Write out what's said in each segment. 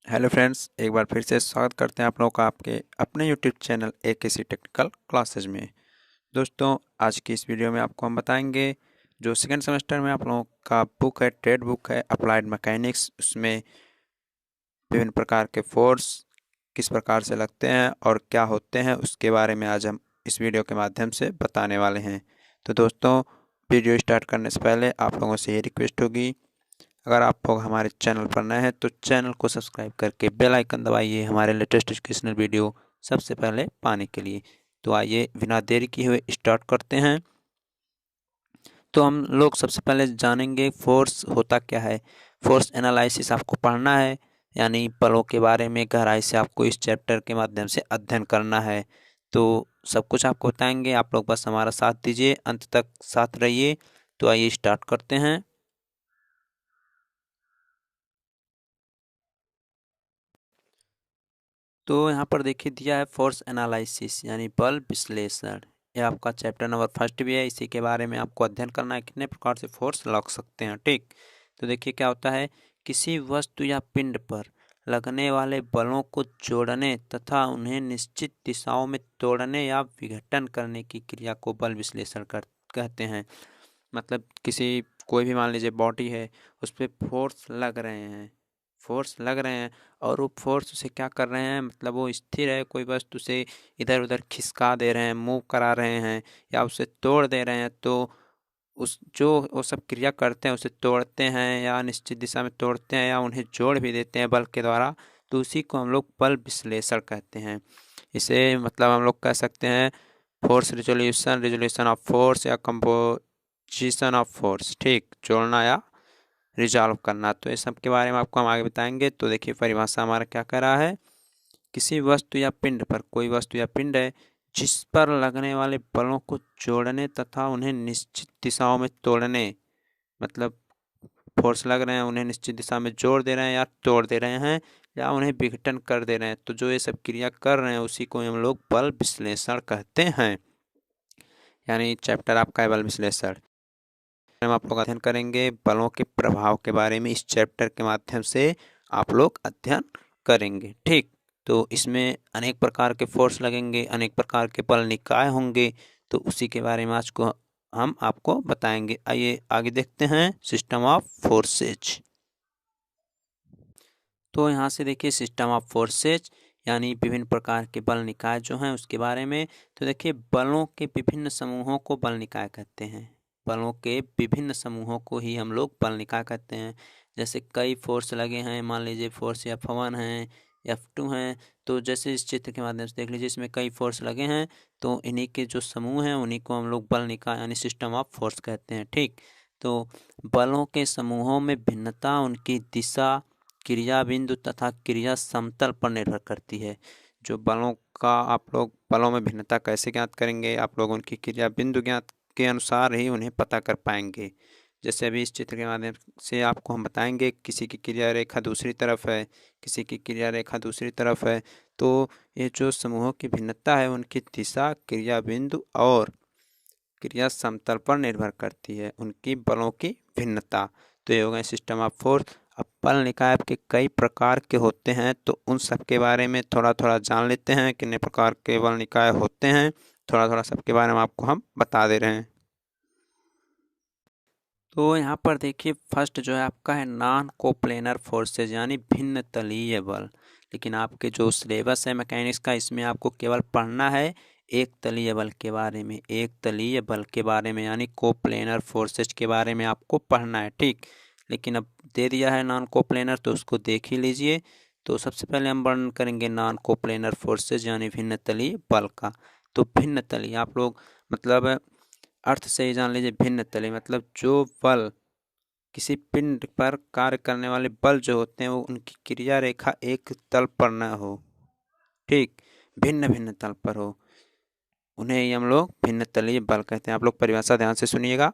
Hello friends, एक बार फिर से स्वागत करते हैं आप लोगों का आपके अपने YouTube channel AKC technical classes में। दोस्तों, आज की इस वीडियो में आपको हम बताएंगे जो सेकेंड सेमेस्टर में आप लोगों का बुक है, ट्रेड बुक है अप्लाइड मैकेनिक्स। उसमें विभिन्न प्रकार के फोर्स किस प्रकार से लगते हैं और क्या होते हैं, उसके बारे में आज हम इस वीडियो के माध्यम से बताने वाले हैं। तो दोस्तों, वीडियो स्टार्ट करने से पहले आप लोगों से ये रिक्वेस्ट होगी, अगर आप लोग हमारे चैनल पर नए हैं तो चैनल को सब्सक्राइब करके बेल आइकन दबाइए हमारे लेटेस्ट एजुकेशनल वीडियो सबसे पहले पाने के लिए। तो आइए बिना देरी किए हुए स्टार्ट करते हैं। तो हम लोग सबसे पहले जानेंगे फोर्स होता क्या है। फोर्स एनालिसिस आपको पढ़ना है, यानी बलों के बारे में गहराई से आपको इस चैप्टर के माध्यम से अध्ययन करना है। तो सब कुछ आपको बताएंगे, आप लोग बस हमारा साथ दीजिए, अंत तक साथ रहिए। तो आइए स्टार्ट करते हैं। तो यहाँ पर देखिए दिया है फोर्स एनालिसिस यानी बल विश्लेषण। यह आपका चैप्टर नंबर फर्स्ट भी है, इसी के बारे में आपको अध्ययन करना है कितने प्रकार से फोर्स लग सकते हैं। ठीक, तो देखिए क्या होता है। किसी वस्तु या पिंड पर लगने वाले बलों को जोड़ने तथा उन्हें निश्चित दिशाओं में तोड़ने या विघटन करने की क्रिया को बल विश्लेषण कहते हैं। मतलब किसी कोई भी मान लीजिए बॉडी है, उस पर फोर्स लग रहे हैं और वो फोर्स उसे क्या कर रहे हैं, मतलब वो स्थिर है, कोई वस्तु से इधर उधर खिसका दे रहे हैं, मूव करा रहे हैं या उसे तोड़ दे रहे हैं। तो उस जो वो सब क्रिया करते हैं, उसे तोड़ते हैं या निश्चित दिशा में तोड़ते हैं या उन्हें जोड़ भी देते हैं बल के द्वारा, तो उसी को हम लोग बल विश्लेषण कहते हैं। इसे मतलब हम लोग कह सकते हैं force resolution, resolution of force या कंपोजिशन ऑफ फोर्स। ठीक, जोड़ना या रिजॉल्व करना। तो इस सब के बारे में आपको हम आगे बताएंगे। तो देखिए परिभाषा हमारा क्या कह रहा है। किसी वस्तु या पिंड पर, कोई वस्तु या पिंड है जिस पर लगने वाले बलों को जोड़ने तथा उन्हें निश्चित दिशाओं में तोड़ने, मतलब फोर्स लग रहे हैं, उन्हें निश्चित दिशा में जोड़ दे रहे हैं या तोड़ दे रहे हैं या उन्हें विघटन कर दे रहे हैं, तो जो ये सब क्रिया कर रहे हैं उसी को हम लोग बल विश्लेषण कहते हैं। यानी चैप्टर आपका है बल विश्लेषण। हम आप लोग अध्ययन करेंगे बलों के प्रभाव के बारे में, इस चैप्टर के माध्यम से आप लोग अध्ययन करेंगे। ठीक, तो इसमें अनेक प्रकार के फोर्स लगेंगे, अनेक प्रकार के बल निकाय होंगे, तो उसी के बारे में आज को हम आपको बताएंगे। आइए आगे देखते हैं सिस्टम ऑफ फोर्सेज। तो यहाँ से देखिए सिस्टम ऑफ फोर्सेज यानी विभिन्न प्रकार के बल निकाय जो हैं उसके बारे में। तो देखिए बलों के विभिन्न समूहों को बल निकाय कहते हैं। बलों के विभिन्न समूहों को ही हम लोग बल निकाय कहते हैं। जैसे कई फोर्स लगे हैं, मान लीजिए फोर्स F1 है, F2 हैं। तो जैसे इस चित्र के माध्यम से देख लीजिए, इसमें कई फोर्स लगे हैं, तो इन्हीं के जो समूह हैं उन्हीं को हम लोग बल निकाय यानी सिस्टम ऑफ फोर्स कहते हैं। ठीक, तो बलों के समूहों में भिन्नता उनकी दिशा, क्रिया बिंदु तथा क्रिया समतल पर निर्भर करती है। जो बलों का आप लोग बलों में भिन्नता कैसे ज्ञात करेंगे, आप लोग उनकी क्रिया बिंदु ज्ञात के अनुसार ही उन्हें पता कर पाएंगे। जैसे अभी इस चित्र के माध्यम से आपको हम बताएंगे, किसी की क्रिया रेखा दूसरी तरफ है, किसी की क्रिया रेखा दूसरी तरफ है, तो ये जो समूहों की भिन्नता है उनकी दिशा, क्रिया बिंदु और क्रिया समतल पर निर्भर करती है, उनकी बलों की भिन्नता। तो ये हो गए सिस्टम ऑफ फोर्स। अब बल निकाय के कई प्रकार के होते हैं, तो उन सब के बारे में थोड़ा थोड़ा जान लेते हैं, कितने प्रकार के बल निकाय होते हैं, थोड़ा थोड़ा सबके बारे में आपको हम बता दे रहे हैं। तो यहाँ पर देखिए फर्स्ट जो है आपका है नॉन कोप्लेनर फोर्सेज यानी भिन्न तलीय बल। लेकिन आपके जो सिलेबस है मैकेनिक्स का, इसमें आपको केवल पढ़ना है एक तलीय बल के बारे में, एक तलीय बल के बारे में यानी कोप्लेनर फोर्सेज के बारे में आपको पढ़ना है। ठीक, लेकिन अब दे दिया है नॉन कोप्लेनर तो उसको देख ही लीजिए। तो सबसे पहले हम वर्णन करेंगे नॉन कोप्लेनर फोर्सेज यानी भिन्न तलीय बल का। तो भिन्न तलीय आप लोग मतलब अर्थ से ही जान लीजिए। भिन्न तलीय मतलब जो बल किसी पिंड पर कार्य करने वाले बल जो होते हैं वो उनकी क्रिया रेखा एक तल पर न हो। ठीक, भिन्न भिन्न तल पर हो, उन्हें ही हम लोग भिन्न तलीय बल कहते हैं। आप लोग परिभाषा ध्यान से सुनिएगा।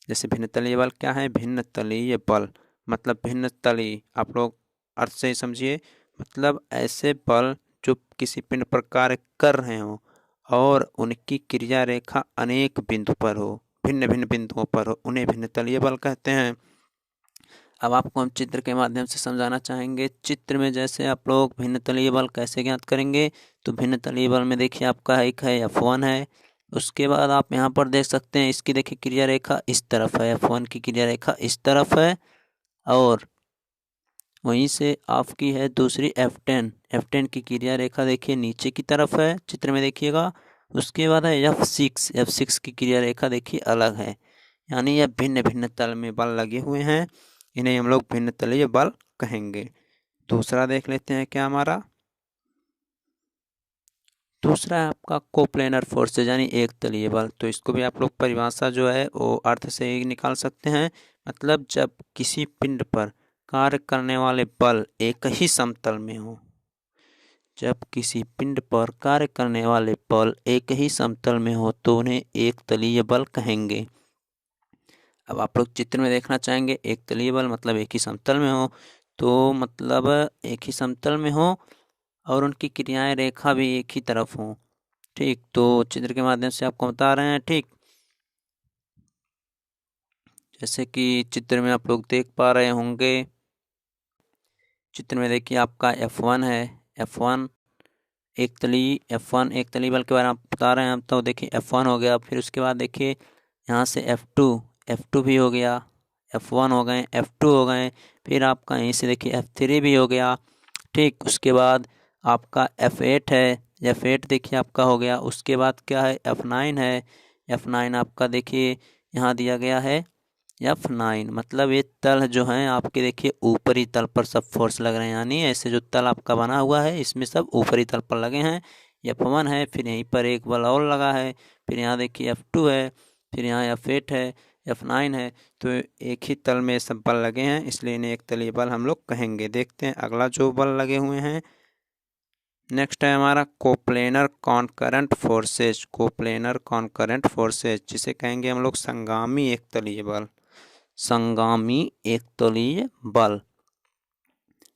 जैसे भिन्न तलीय बल क्या है, भिन्न तलीय बल मतलब भिन्न तलीय, आप लोग अर्थ से ही समझिए। मतलब ऐसे बल जो किसी पिंड पर कार्य कर रहे हो और उनकी क्रिया रेखा अनेक बिंदु पर हो, भिन्न भिन्न बिंदुओं पर हो, उन्हें भिन्न तलीय बल कहते हैं। अब आपको हम चित्र के माध्यम से समझाना चाहेंगे। चित्र में जैसे आप लोग भिन्न तलीय बल कैसे ज्ञात करेंगे, तो भिन्न तलीय बल में देखिए आपका एक है F1 है। उसके बाद आप यहाँ पर देख सकते हैं इसकी देखिए क्रिया रेखा इस तरफ है, F1 की क्रिया रेखा इस तरफ है, और वहीं से आपकी है दूसरी F10 की क्रिया रेखा देखिए नीचे की तरफ है, चित्र में देखिएगा। उसके बाद है F6 की क्रिया रेखा देखिए अलग है, यानी यह भिन्न भिन्न तल में बल लगे हुए हैं, इन्हें हम लोग भिन्न तलीय बल कहेंगे। दूसरा देख लेते हैं क्या हमारा। दूसरा है आपका कोप्लेनर फोर्सेज यानी एक तलीय बल। तो इसको भी आप लोग परिभाषा जो है वो अर्थ से ही निकाल सकते हैं। मतलब जब किसी पिंड पर कार्य करने वाले बल एक ही समतल में हो, जब किसी पिंड पर कार्य करने वाले बल एक ही समतल में हो तो उन्हें एक तलीय बल कहेंगे। अब आप लोग चित्र में देखना चाहेंगे एक तलीय बल मतलब एक ही समतल में हो, तो मतलब एक ही समतल में हो और उनकी क्रियाएं रेखा भी एक ही तरफ हो। ठीक, तो चित्र के माध्यम से आपको बता रहे हैं। ठीक, जैसे कि चित्र में आप लोग देख पा रहे होंगे, चित्र में देखिए आपका F1 है, F1 एक तली बल के बारे में आप बता रहे हैं हम। तो देखिए F1 हो गया, फिर उसके बाद देखिए यहाँ से F2 भी हो गया, F1 हो गए, F2 हो गए, फिर आपका यहीं से देखिए F3 भी हो गया। ठीक, उसके बाद आपका F8 है, F8 देखिए आपका हो गया। उसके बाद क्या है F9 है, F9 आपका देखिए यहाँ दिया गया है F9। मतलब ये तल जो हैं आपके देखिए ऊपरी तल पर सब फोर्स लग रहे हैं, यानी ऐसे जो तल आपका बना हुआ है इसमें सब ऊपरी तल पर लगे हैं। F1 है, फिर यहीं पर एक बल और लगा है, फिर यहाँ देखिए F2 है, फिर यहाँ F8 है, F9 है। तो एक ही तल में सब बल लगे हैं, इसलिए इन्हें एक तलीय बल हम लोग कहेंगे। देखते हैं अगला जो बल लगे हुए हैं। नेक्स्ट है हमारा कोप्लेनर कॉनकरेंट फोर्सेज, जिसे कहेंगे हम लोग संगामी एक तलीय बल। संगामी एक तलीय बल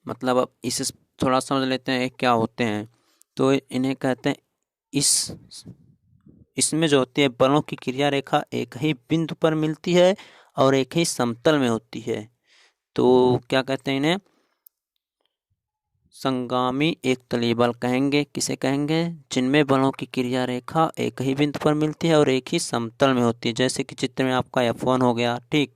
मतलब अब इसे थोड़ा समझ लेते हैं क्या होते हैं। तो इन्हें कहते हैं इसमें जो होती है बलों की क्रिया रेखा एक ही बिंदु पर मिलती है और एक ही समतल में होती है। तो क्या कहते हैं इन्हें, संगामी एक तलीय बल कहेंगे। किसे कहेंगे, जिनमें बलों की क्रिया रेखा एक ही बिंदु पर मिलती है और एक ही समतल में होती है। जैसे कि चित्र में आपका F1 हो गया। ठीक,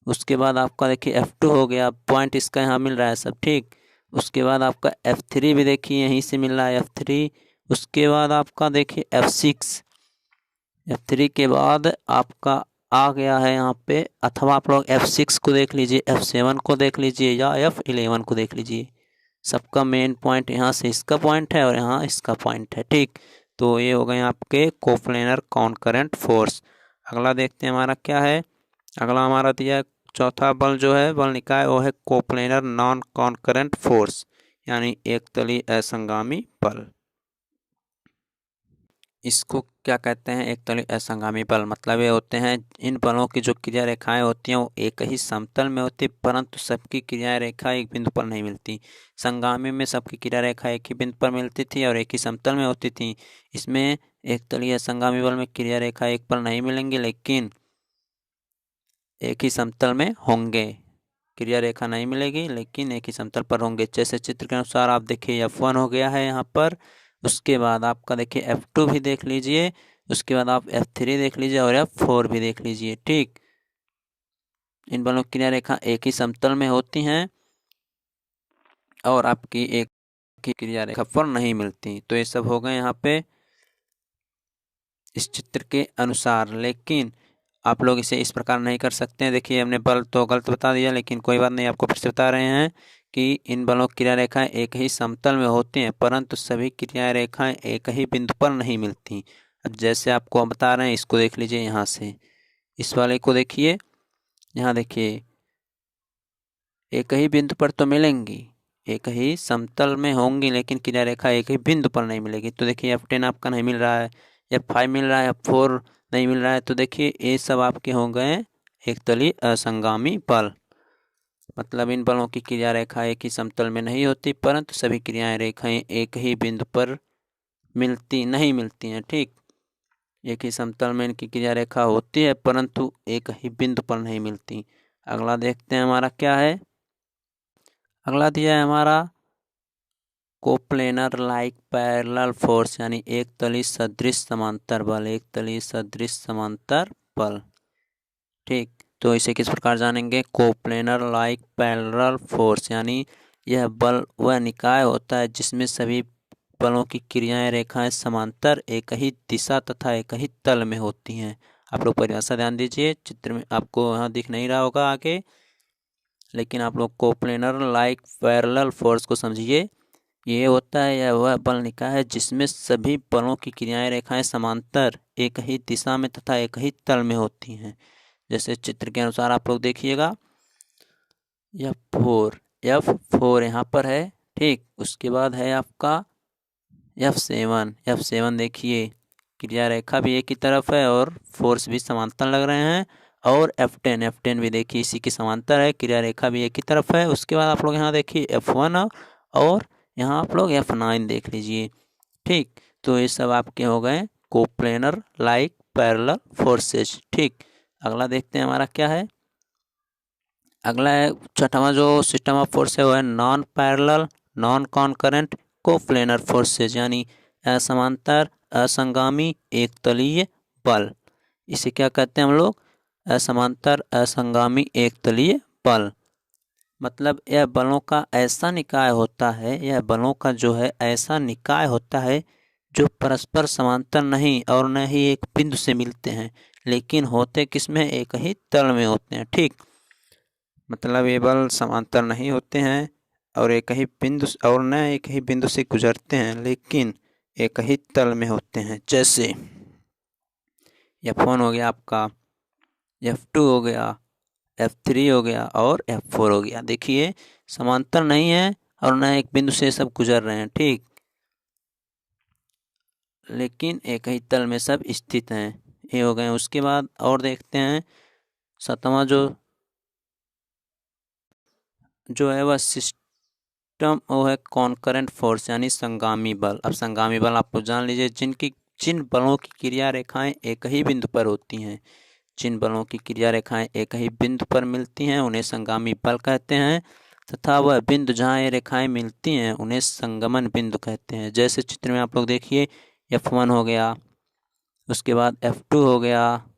उसके बाद आपका देखिए F2 हो गया, पॉइंट इसका यहाँ मिल रहा है सब। ठीक, उसके बाद आपका F3 भी देखिए यहीं से मिल रहा है F3। उसके बाद आपका देखिए F3 के बाद आपका आ गया है यहाँ पे, अथवा आप लोग F6 को देख लीजिए, F7 को देख लीजिए या F11 को देख लीजिए। सबका मेन पॉइंट यहाँ से इसका पॉइंट है और यहाँ इसका पॉइंट है। ठीक, तो ये हो गए आपके कोप्लेनर कॉनकरेंट फोर्स। अगला देखते हैं हमारा क्या है। अगला हमारा दिया है चौथा बल जो है बल निकाय, वो है कोप्लेनर नॉन कॉनकरेंट फोर्स यानी एक तली असंगामी बल। इसको क्या कहते हैं, एक तली असंगामी बल मतलब ये होते हैं इन बलों की जो क्रिया रेखाएं होती हैं वो एक ही समतल में होती है, परंतु सबकी क्रिया रेखा एक बिंदु पर नहीं मिलती। संगामी में सबकी क्रिया रेखा एक ही बिंदु पर मिलती थी और एक ही समतल में होती थी। इसमें एक तलीय असंगामी बल में क्रिया रेखा एक पर नहीं मिलेंगी, लेकिन एक ही समतल में होंगे। क्रिया रेखा नहीं मिलेगी लेकिन एक ही समतल पर होंगे। जैसे चित्र के अनुसार आप देखिए F1 हो गया है यहाँ पर। उसके बाद आपका देखिए F2 भी देख लीजिए, उसके बाद आप F3 देख लीजिए और F4 भी देख लीजिए। ठीक, इन बलों की क्रिया रेखा एक ही समतल में होती हैं और आपकी एक ही क्रिया रेखा पर नहीं मिलती। तो ये सब हो गए यहाँ पे इस चित्र के अनुसार, लेकिन आप लोग इसे इस प्रकार नहीं कर सकते हैं। देखिए हमने बल तो गलत बता दिया, लेकिन कोई बात नहीं, आपको फिर से बता रहे हैं कि इन बलों की क्रिया रेखाएं एक ही समतल में होती हैं, परंतु सभी क्रिया रेखाएं एक ही बिंदु पर नहीं मिलती। अब जैसे आपको हम बता रहे हैं, इसको देख लीजिए, यहाँ से इस वाले को देखिए, यहाँ देखिए एक ही बिंदु पर तो मिलेंगी, एक ही समतल में होंगी, लेकिन क्रिया रेखा एक ही बिंदु पर नहीं मिलेगी। तो देखिए F10 आपका नहीं मिल रहा है, F5 मिल रहा है, F4 नहीं मिल रहा है। तो देखिए ये सब आपके हो गए एक तली असंगामी बल। मतलब इन बलों की क्रिया रेखा एक ही समतल में नहीं होती, परंतु सभी क्रियाएं रेखाएं एक ही बिंदु पर नहीं मिलती हैं। ठीक, एक ही समतल में इनकी क्रिया रेखा होती है परंतु एक ही बिंदु पर नहीं मिलती। अगला देखते हैं हमारा क्या है। अगला दिया है हमारा कोप्लेनर लाइक पैरेलल फोर्स, यानी एक तली सदृश समांतर बल, एक तली सदृश समांतर बल। ठीक, तो इसे किस प्रकार जानेंगे। कोप्लेनर लाइक पैरेलल फोर्स, यानी यह बल वह निकाय होता है जिसमें सभी बलों की क्रियाएं रेखाएं समांतर एक ही दिशा तथा एक ही तल में होती हैं। आप लोग परिभाषा ध्यान दीजिए, चित्र में आपको यहाँ दिख नहीं रहा होगा आगे, लेकिन आप लोग कोप्लेनर लाइक पैरेलल फोर्स को समझिए। ये होता है, यह वह बल निकाय है जिसमें सभी बलों की क्रियाएं रेखाएं समांतर एक ही दिशा में तथा एक ही तल में होती हैं। जैसे चित्र के अनुसार आप लोग देखिएगा, F4 यहाँ पर है। ठीक, उसके बाद है आपका F7 देखिए, क्रिया रेखा भी एक ही तरफ है और फोर्स भी समांतर लग रहे हैं। और F10 भी देखिए इसी के समांतर है, क्रिया रेखा भी एक ही तरफ है। उसके बाद आप लोग यहाँ देखिए F1 और यहाँ आप लोग F9 देख लीजिए। ठीक, तो ये सब आपके हो गए कोप्लेनर लाइक पैरेलल फोर्सेज। ठीक, अगला देखते हैं हमारा क्या है। अगला है छठवां जो सिस्टम ऑफ फोर्स है वो है non parallel non concurrent coplanar forces, यानी असमांतर असंगामी एक तलीय बल। इसे क्या कहते हैं हम लोग, असमांतर असंगामी एक तलीय बल। मतलब यह बलों का ऐसा निकाय होता है, यह बलों का जो है ऐसा निकाय होता है जो परस्पर समांतर नहीं और न ही एक बिंदु से मिलते हैं, लेकिन होते किसमें, एक ही तल में होते हैं। ठीक, मतलब ये बल समांतर नहीं होते हैं और एक ही बिंदु और न एक ही बिंदु से गुजरते हैं, लेकिन एक ही तल में होते हैं। जैसे F1 हो गया आपका, F2 हो गया, F3 हो गया और F4 हो गया। देखिए समांतर नहीं है और न एक बिंदु से सब गुजर रहे हैं। ठीक, लेकिन एक ही तल में सब स्थित हैं। ये हो गए। उसके बाद और देखते हैं सातवां जो है वह सिस्टम वो है कॉन्करेंट फोर्स, यानी संगामी बल। अब संगामी बल आपको जान लीजिए, जिन बलों की क्रिया रेखाएं एक ही बिंदु पर होती हैं, जिन बलों की क्रिया रेखाएं एक ही बिंदु पर मिलती हैं उन्हें संगामी बल कहते हैं, तथा वह बिंदु जहाँ ये रेखाएं मिलती हैं उन्हें संगमन बिंदु कहते हैं। जैसे चित्र में आप लोग देखिए F1 हो गया, उसके बाद F2 हो गया,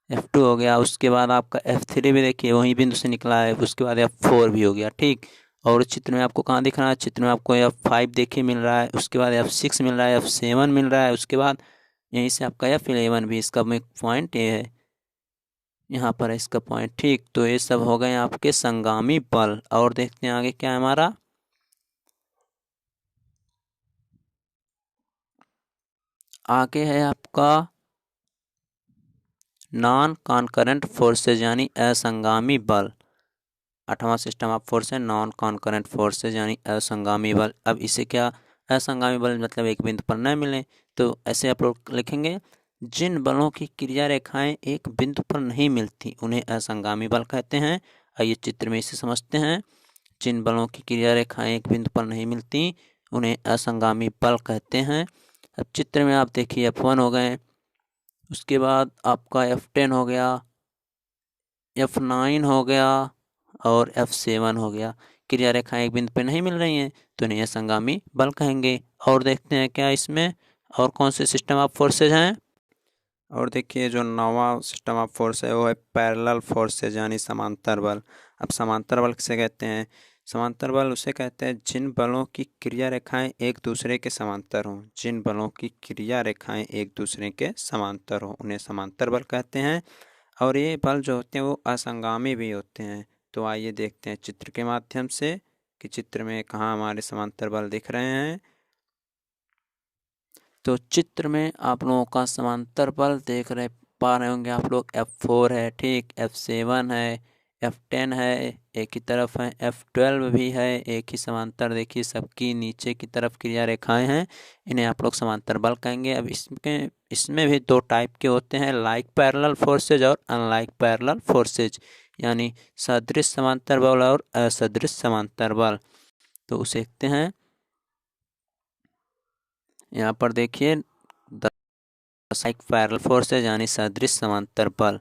F2 हो गया, उसके बाद आपका F3 भी देखिए वहीं बिंदु से निकला है, उसके बाद F4 भी हो गया। ठीक, और चित्र में आपको कहाँ दिख रहा है, चित्र में आपको F5 देखिए मिल रहा है, उसके बाद F6 मिल रहा है, F7 मिल रहा है, उसके बाद यहीं से आपका F11 भी। इसका पॉइंट ये है, यहाँ पर है इसका पॉइंट। ठीक, तो ये सब हो गए आपके संगामी बल। और देखते हैं आगे क्या है हमारा। आगे है आपका नॉन कॉन्करेंट फोर्सेज, यानी असंगामी बल। आठवां सिस्टम ऑफ फोर्स है नॉन कॉन्करेंट फोर्सेज, यानी असंगामी बल। अब इसे क्या, असंगामी बल मतलब एक बिंदु पर न मिले, तो ऐसे आप लोग लिखेंगे, जिन बलों की क्रिया रेखाएं एक बिंदु पर नहीं मिलती उन्हें असंगामी बल कहते हैं। आइए चित्र में इसे समझते हैं। जिन बलों की क्रिया रेखाएं एक बिंदु पर नहीं मिलती उन्हें असंगामी बल कहते हैं। अब चित्र में आप देखिए F1 हो गए, उसके बाद आपका F10 हो गया, F9 हो गया और F7 हो गया। क्रिया रेखाएं एक बिंदु पर नहीं मिल रही हैं तो इन्हें असंगामी बल कहेंगे। और देखते हैं क्या इसमें और कौन से सिस्टम ऑफ फोर्सेज हैं। और देखिए जो नौवां सिस्टम ऑफ फोर्स है वो है पैरेलल फोर्सेज, यानी समांतर बल। अब समांतर बल किसे कहते हैं, समांतर बल उसे कहते हैं जिन बलों की क्रिया रेखाएं एक दूसरे के समांतर हों, जिन बलों की क्रिया रेखाएं एक दूसरे के समांतर हों उन्हें समांतर बल कहते हैं। और ये बल जो होते हैं वो असंगामी भी होते हैं। तो आइए देखते हैं चित्र के माध्यम से कि चित्र में कहाँ हमारे समांतर बल दिख रहे हैं। तो चित्र में आप लोगों का समांतर बल देख रहे पा रहे होंगे आप लोग। F4 है, ठीक, F7 है, F10 है, एक ही तरफ है, F12 भी है, एक ही समांतर। देखिए सबकी नीचे की तरफ क्रिया रेखाएं हैं, इन्हें आप लोग समांतर बल कहेंगे। अब इसमें भी दो टाइप के होते हैं, लाइक पैरेलल फोर्सेज और अनलाइक पैरेलल फोर्सेज, यानी सदृश समांतर बल और असदृश समांतर बल। तो उसे देखते हैं। यहाँ पर देखिए लाइक पैरेलल फोर्सेज, यानी सदृश समांतर बल।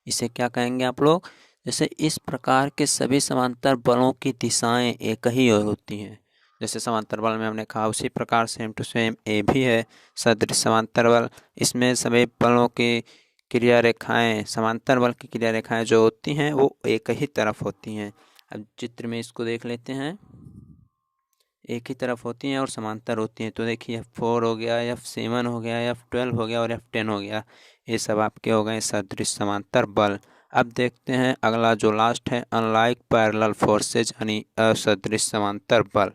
इसे क्या कहेंगे आप लोग, जैसे इस प्रकार के सभी समांतर बलों की दिशाएं एक ही होती हैं। जैसे समांतर बल में हमने कहा, उसी प्रकार सेम टू सेम ए भी है सदृश समांतर बल। इसमें सभी बलों की क्रिया रेखाएं, समांतर बल की क्रिया रेखाएं जो होती हैं वो एक ही तरफ होती हैं। अब चित्र में इसको देख लेते हैं, एक ही तरफ होती हैं और समांतर होती हैं। तो देखिए F4 हो गया, F7 हो गया, F12 हो गया और F10 हो गया, ये सब आपके हो गए सदृश समांतर बल। अब देखते हैं अगला जो लास्ट है, अनलाइक पैरेलल फोर्सेज यानी असदृश समांतर बल।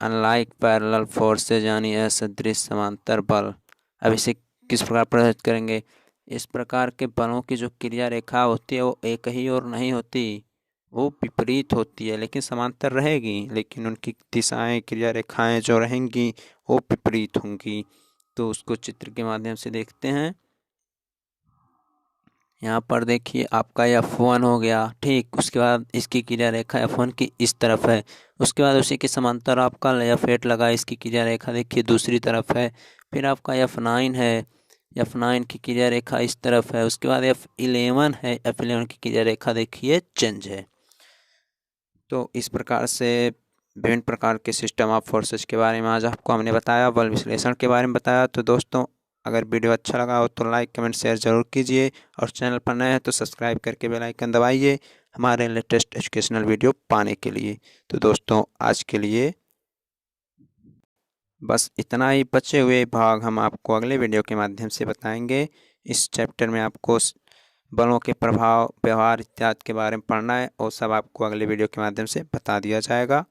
अनलाइक पैरेलल फोर्सेज यानी असदृश समांतर बल। अब इसे किस प्रकार प्रदर्शित करेंगे? इस प्रकार के बलों की जो क्रिया रेखा होती है वो एक ही और नहीं होती, वो विपरीत होती है, लेकिन समांतर रहेगी, लेकिन उनकी दिशाएं, क्रिया रेखाएं जो रहेंगी वो विपरीत होंगी। तो उसको चित्र के माध्यम से देखते हैं। यहाँ पर देखिए आपका F1 हो गया, ठीक। उसके बाद इसकी क्रिया रेखा F1 की इस तरफ है। उसके बाद उसी के समांतर आपका F8 लगा, इसकी क्रिया रेखा देखिए दूसरी तरफ है। फिर आपका F9 है, F9 की क्रिया रेखा इस तरफ है। उसके बाद F11 है, F11 की क्रिया रेखा देखिए चेंज है। तो इस प्रकार से विभिन्न प्रकार के सिस्टम ऑफ फोर्सेस के बारे में आज आपको हमने बताया, बल विश्लेषण के बारे में बताया। तो दोस्तों, अगर वीडियो अच्छा लगा हो तो लाइक कमेंट शेयर ज़रूर कीजिए, और चैनल पर नए हैं तो सब्सक्राइब करके बेल आइकन दबाइए हमारे लेटेस्ट एजुकेशनल वीडियो पाने के लिए। तो दोस्तों, आज के लिए बस इतना ही। बचे हुए भाग हम आपको अगले वीडियो के माध्यम से बताएंगे। इस चैप्टर में आपको बलों के प्रभाव, व्यवहार इत्यादि के बारे में पढ़ना है, और सब आपको अगले वीडियो के माध्यम से बता दिया जाएगा।